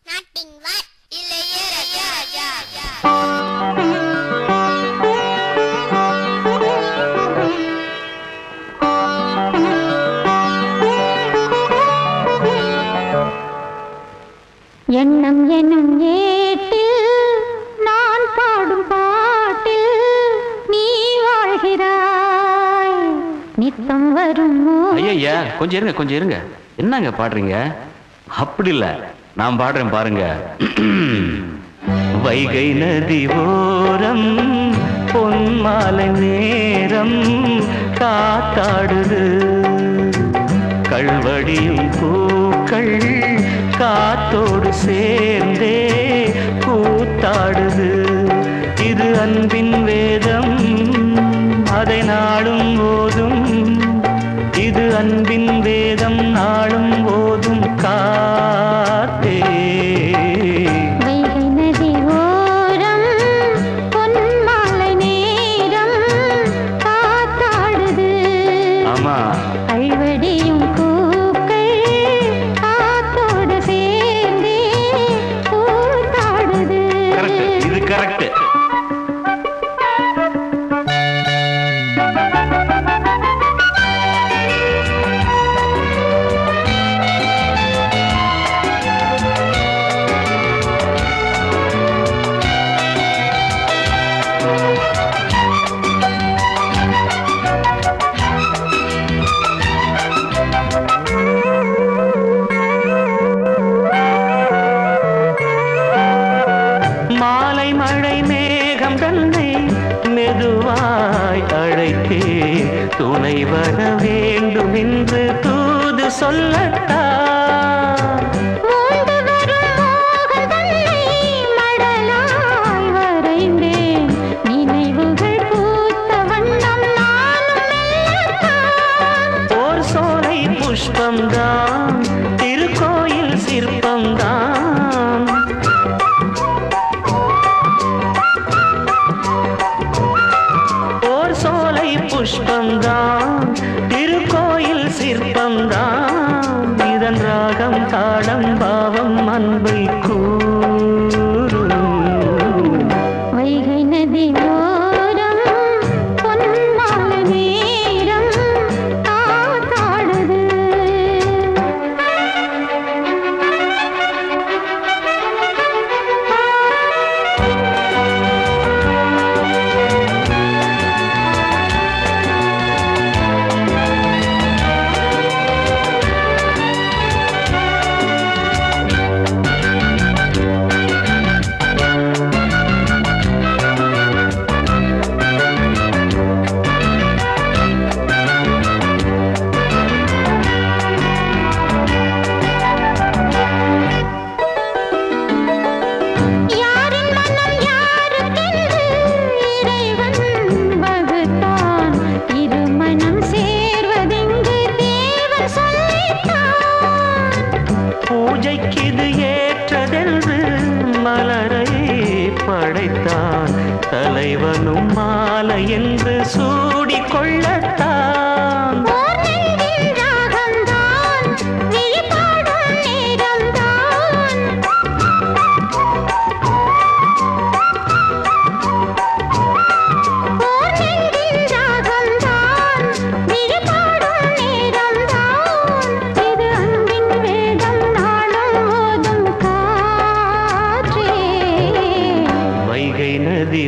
நாட்டின் வார் இளையராஜா எண்ணம் எனும் ஏட்டில் நான் பாடும் பாட்டில் நீ வாழ்கிறாய் நித்தம் வரும். ஐயா கொஞ்சம் இருங்க என்னங்க பாடுறீங்க? அப்படி இல்ல, நான் பாடுறேன் பாருங்க. வைகை நதி ஓரம் பொன்மாலை நேரம் காத்தாடுது, கல்வடியும் பூக்கள் காத்தோடு சேர்ந்தே கூத்தாடுது. இது அன்பின் வேதம், அதை நாளும் போதும். இது அன்பின் வேதம், நாளும் போதும் காத்தே. வைகை நதி ஓரம் பொன்மாலை நேரம் காத்தாடுது. ஆமா, கல்வடியும் பூக்கள் காத்தோடு சேர்ந்தே கூத்தாடுது. கரெக்ட், இது கரெக்ட். மாலை மழை மேகம் தன்னை மெதுவாய் அழைத்தே துணை வர வேண்டும் என்று தூது சொல்லட்டா. ஓர் சோலை புஷ்பம்தான், திருக்கோயில் சிற்பம்தான். ஓர் சோலை புஷ்பம்தான், திருக்கோயில் சிற்பம்தான். இதன் ராகம் தாளம் பாவம் அன்பை கூறும். வைகை நதி ஓரம் பொன்மாலை நேரம் காத்தாடுது. யாரின் மனம் யாருக்கென்று இறைவன் வகுத்தான். இருமனம் சேர்வதெங்கு தேவன் சொல்லித்தான். பூஜைக்கு இது ஏற்றதென்று மலரை படைத்தான். தலைவனும் மாலை என்று சூடிக்கொள்ளத்தான். ஓர் நெஞ்சின் ராகம்தான், விழிபாடும் நேரம்தான். ஓர் நெஞ்சின் ராகம்தான், விழிபாடும் நேரம்தான். இது அன்பின் வேதம், நாளும் ஓதும் காற்றே. வைகை நதி